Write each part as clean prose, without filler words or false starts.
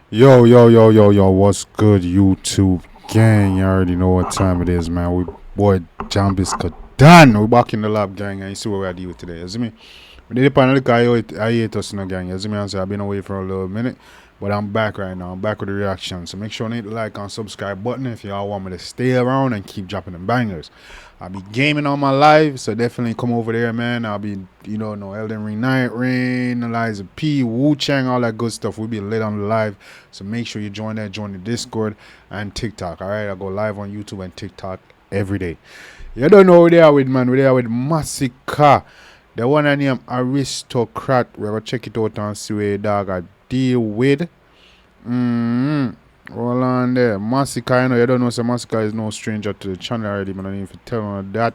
Yo, what's good, YouTube gang? You already know what time it is, man. We boy Jambisco done. We back in the lab, gang, and you see what we're dealing with today. You see me? We did I hate us in the gang. You see me? I've been away for a little minute, but I'm back right now. I'm back with the reaction. So make sure you hit the like and subscribe button if y'all want me to stay around and keep dropping them bangers. I'll be gaming on my live, so definitely come over there, man. I'll be, no Elden Ring, Night Rain, Eliza P, Wu Chang, all that good stuff. We'll be lit on the live, so make sure you join that. Join the Discord and TikTok. All right, I go live on YouTube and TikTok every day. You don't know who they are with, man. We're there with Masicka, the one I name Aristocrat. We're gonna check it out and see where dog I deal with. Hold on there. Masicka, you don't know, so Masicka is no stranger to the channel already. Man, I don't need to tell on that.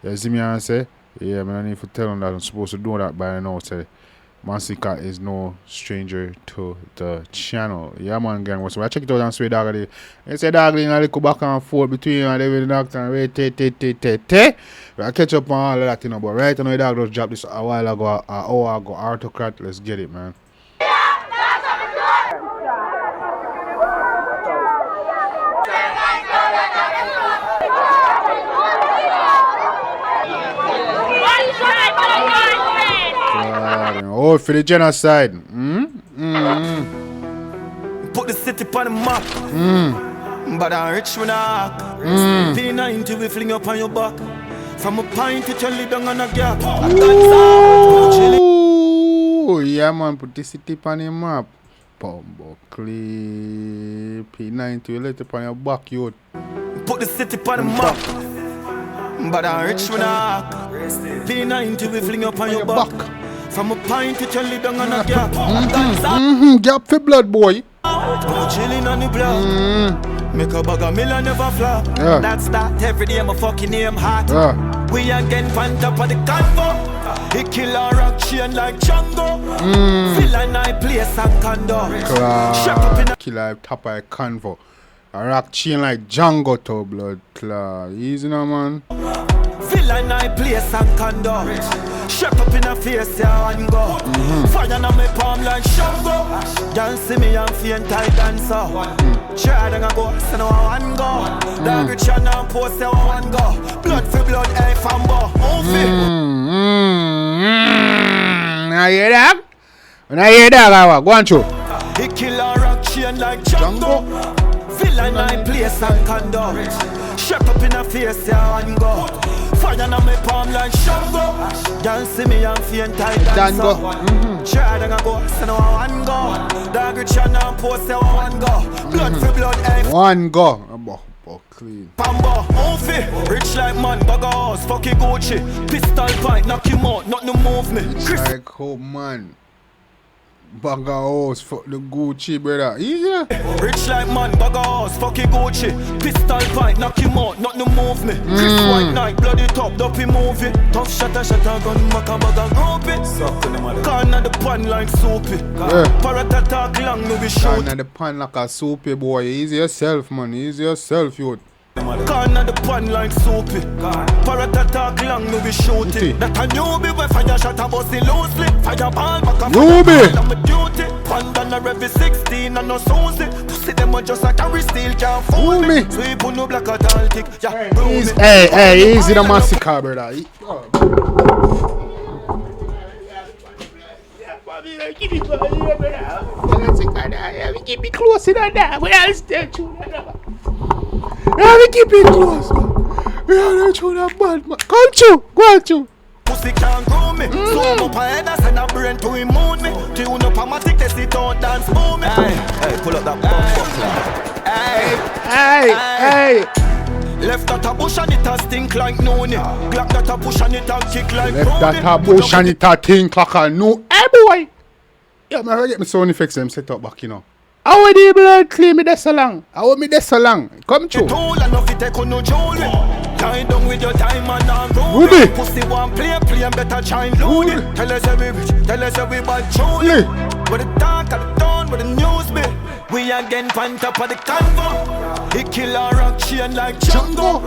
You see me and say? Yeah, man, I need to tell on that. I'm supposed to do that by now. Say Masicka is no stranger to the channel. Yeah, man, gang. So I check it out and say dog. They say dog in a little back and forth between you and David Doctor and Ray Te. I catch up on all of that, but right now, dog just dropped this a while ago, an hour ago. Autocrat, let's get it, man. Oh, for the genocide. Put the city on the map. But I'm rich when I P90 we fling up on your back. From a pint to Charlie down on a gap. Oh, yeah, man. Put the city on the map. Bumbo clip. P90 we let it on your back, yo. Put the city on the map. But I'm rich when I P90 we fling up on your back. From a pint to Charlie down on a gap. Gap for blood, boy. Go chilling on the block. Make a bag of million never flop. That's that every day my fucking name hot. We again pan top of the convo. He kill a rock chain like Django. Feel a night place and condo. Kill a top of a convo. A rock chain like Django to blood clot. Easy now, man. Feel a night place and condo. Shut up in a face, yeah, and go. Fire on my palm like Shango. Don't see me and faint I dancer. Try to go, so now I want go. Dog rich and now post, so I want go. Blood for blood, hey, fambo. Now you hear that? When I hear that, I go on through. He kill a rock chain like Django. Feel a night place and condo. Shut up in a face, yeah, and go. Fire on my palm like Shango. Don't see me and faint I dancer. Try to go, so now I want go. Dog rich and now post, so I want go. Blood for blood, hey. One go. Clean. Pambo, rich like man, bag of house, fucking Gucci. Pistol point, knock him out, not no move me. Like oh man. Bag of house, fuck the Gucci, brother. Yeah. Rich like man, bag of house, fucking Gucci. Pistol point, knock him out, not no move me. Chris White Night, bloody top, dopey movie. Tough shatter, gun, maca bag of groupie. Corner the pan like soupy. Parrot attack long, no be shoot. Corner the pan like a soupy, boy. Easy yourself, man. Easy yourself, you. Corner the pan like soupy. Parrot attack long, no be shooting. That a newbie where fire shot a buzzy loosely. Fireball back a newbie. I'm a duty. Pandana every 16 and no Susie. Pussy them just like a steel can't fool me. Sweep on no black Atlantic. Yeah, hey, easy the Masicka, brother. Keep it close in that. We all stay true. Yeah, we keep it close. We all true that bad man. Come true, go on true. Pussy can't grow me. Zoom up ahead and send a brain to immune me. Tune up a matic, test it out, dance for me. Hey, pull up that Hey. Left that a bush and it a stink like noonie. Glock that a bush and it a kick like Left that a bush and it a think like a no. Hey boy. Yeah, man, I get my sound effects them set up back, you know. How would the blood clean me this so long? How would me this so long? Come true. Tie down with your time and Ruby. Pussy one play better shine loaded. Tell us every rich, tell us every bad truly. But the talk of the town, but the news be. We again pan top of the convo. He kill a rock chain like Django.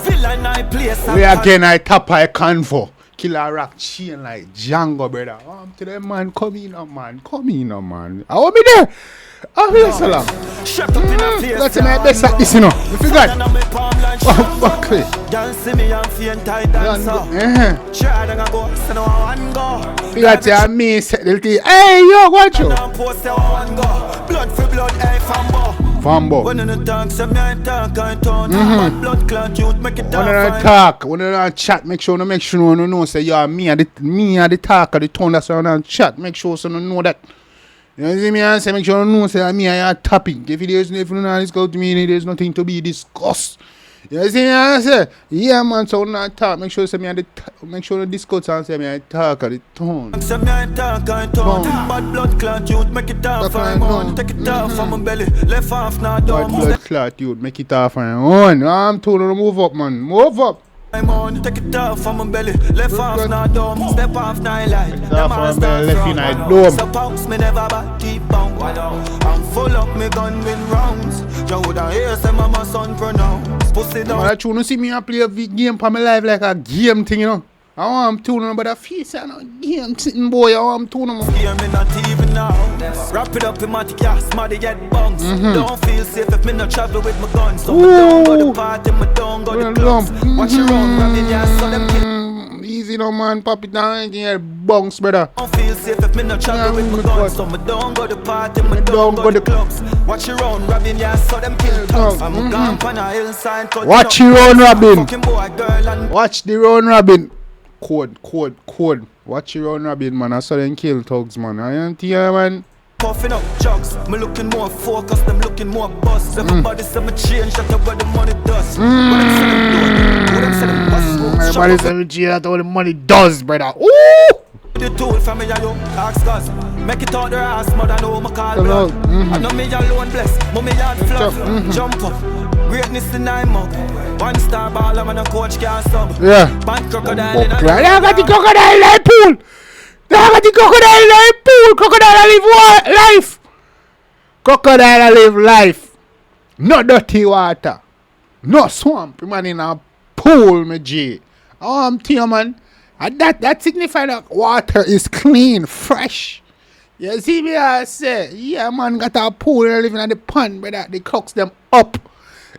Feel a night place. We again I top of a convo. killer rock chain like Django, brother. To them man, come in, man. I want me there. Oh, yes, salam. That's my best at this, you know. You forgot? Oh, fuck it. You got to me set the thing. Hey, yo, watch you. Blood for blood, hey, Fambo. When in the dark, some night dark, I turn. Blood clot, youth, make it dark. When I talk, when I chat, make sure you know, say, yeah, me and the talk, the tone that's on chat, make sure so you know that. You know what I say? Make sure you know, say, me and your topic. If there's nothing to discuss to me, there's nothing to be discussed. You know what I say? Yeah, man, so when I talk, make sure say me and make sure you discuss and say me and talk at the tone. Some night dark, I turn. Bad blood clot, youth, make it dark for my own. Take it off from my belly, left off now, Bad blood clot, youth, make it off on your own. I'm told you to move up, man. Move up. I'm on, take it off from my belly, left off now, dumb. Step off now, light. Step off now, left in my dome. So pounce me never back, keep on. I'm full up, me gun win rounds. You woulda hear say my son pronounce. Pussy down. Man, I tune to see me and play a game for my life like a game thing, you know. I want to tune about a face and a game sitting boy. I want to tune them. Hear me not even now. Wrap it up in my gas, smarty get bunks. Don't feel safe if me not travel with my guns. So me don't go to party, me don't go to clubs. Watch your own rabbit, yeah, so them kill. Easy no man, pop it down in your bunks, brother. Don't feel safe if me not travel with my guns. So me don't go to party, me don't go to clubs. Watch your own rabbit, yeah, so them kill thugs. I'm gone on a hillside. Watch your own rabbit. Watch the own rabbit. Code. Watch your own rabbit, man. I saw them kill thugs, man. I ain't here, man. Puffing up jugs, me looking more focused, them looking more bust. Everybody say me change, that's where the money does. Everybody say me change, that's what the money does, brother. Ooh! The tool for me, you ask us. Make it out the ass, mother know my call blood. I know me alone blessed, mommy yard flood. Jump up. Greatness in 9 months. 1 star ball, I'm on a coach can't sub. Yeah. Band crocodile in a I got the crocodile life pool. Crocodile live life. Crocodile live life. No dirty water. No swamp. Man in a pool, me G. Oh, I'm telling you, man. And that signifies that water is clean, fresh. You see me, I say, yeah, man, got a pool and living in the pond, brother. They cooks them up.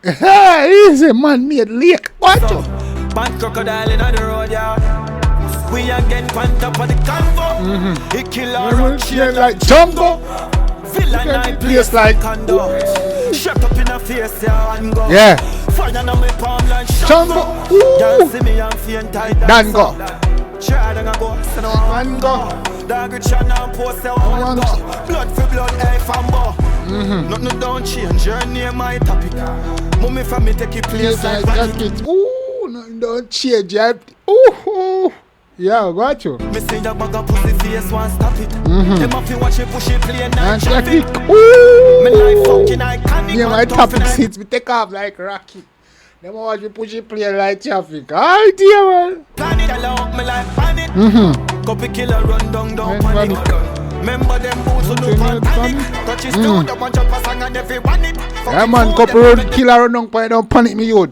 Easy, man, made lake. Watch out. Band crocodile in the road, yeah. We again pant up on the convo. He kill our road shit like Jumbo. Villain night place like condo. Shut up in a face, yeah, and go. Yeah. Fire on my palm like Jumbo. Y'all see me, I'm feeling tight. Dango. Try to go, so no one go. Dog with China post, so one go. Blood for blood, hey, fambo. Nothing don't change, your name, my topic. Mommy from me take it place like that. Ooh, nothing don't change, ooh. Yeah, got you. Me see your bag of pussy face, one stop it. Them have to watch you push it, play night traffic. Ooh. Me like fucking iconic. Yeah, my topic seats, me take off like rocket. Them watch me push it, play like traffic. Alright, dear man. Plan it along, me like panic. Copy killer, run down, don't panic. Remember them boots who do panic. Touch his two, the bunch of us and everyone it. Yeah, man, couple road killer, run down, don't panic me, youth.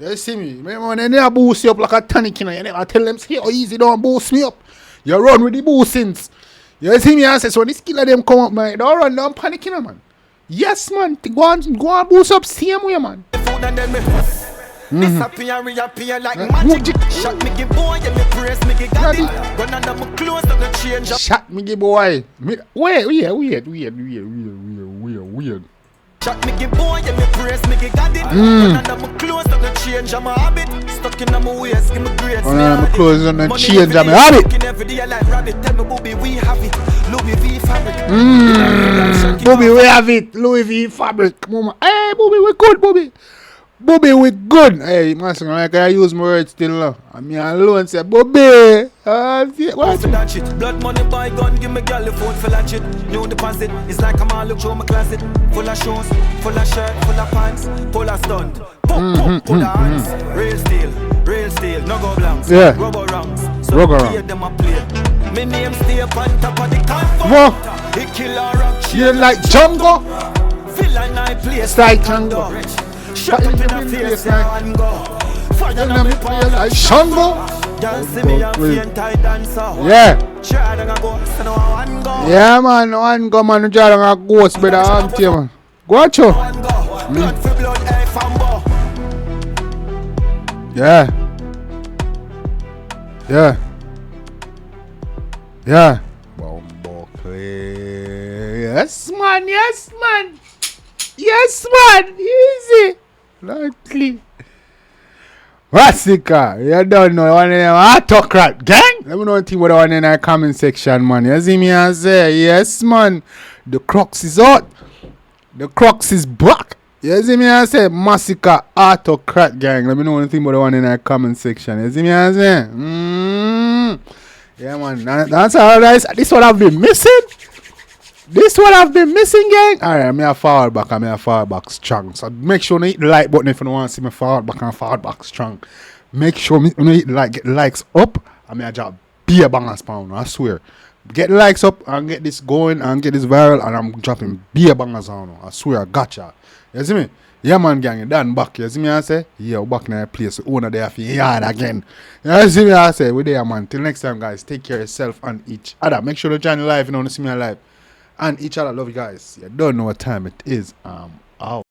You see me? Remember, they never boost you up like a tonic, you know. You never tell them, see how easy, don't boost me up. You run with the boostings. You see me? I say, so when this killer them come up, man, don't run, don't panic, you know, man. Yes, man. Go on boost up same way, man. Disappear, reappear like magic. Shot me give boy, yeah, me praise me give daddy. Run under my clothes, don't no change. Shot me give boy. Weird. Shot me give boy, yeah, me praise me give daddy. Run under my clothes, don't no change. I'm a habit. Stuck in my waist, give me grades. Run under my clothes, don't no change. I'm a habit. Every day like rabbit. Tell me, Bobby, we have it. Louis V fabric. Bobby, we have it. Louis V fabric. Mama. Hey, Bobby, we good, Bobby. Bobby, we good. Hey, Masicka, like I use my words still. I mean, alone say, Bobby. What? That shit. Blood money buy gun, give me girl the food for that shit. New deposit, it's like I'm all look through my closet. Full of shoes, full of shirt, full of pants, full of stunt. Full of hands. Real steel, no go blanks. Yeah. Rubber rounds. So play them a play. Me name stay up on top of the convo. He kill a rock. You like Jungle? Villain night place like Jungle. Shut up in a face and go. Fire on me like Jungle. Just see me and faint I dancer. Yeah. Try to go, so no one go. Yeah, man. One go, man. Try to ghost, better auntie, man. Go watch you. One go. Blood for blood, air fambo. Yeah. Yeah. Yeah. Bumbo play. Yes, man. Yes, man. Yes, man. Easy. Lightly. Masicka, you don't know one in AUTOCRAT gang. Let me know what the one in the comment section, man. You see me and say, yes, man. The Crocs is out. The Crocs is back. You see me and say, Masicka AUTOCRAT gang. Let me know anything about the one in the comment section. You see me and say, yeah, man. That's all right. This what I've been missing. This what I've been missing, gang. Alright, I'm a forward back. I'm a forward back strong. So make sure you hit the like button if you don't want to see me forward back and forward back strong. Make sure you hit the like, get the likes up. I'm a job be a bangers pound. I swear. Get the likes up and get this going and get this viral, and I'm dropping be a bangers on. I swear, I gotcha. You see me? Yeah, man, gang, you done back. You see me? I say, yeah, we're back in that place. The owner there for yard again. You see me? I say, we're there, man. Till next time, guys. Take care of yourself and each other. Make sure to join the live if you don't want to see me live. And each other, love you guys. You don't know what time it is. Out.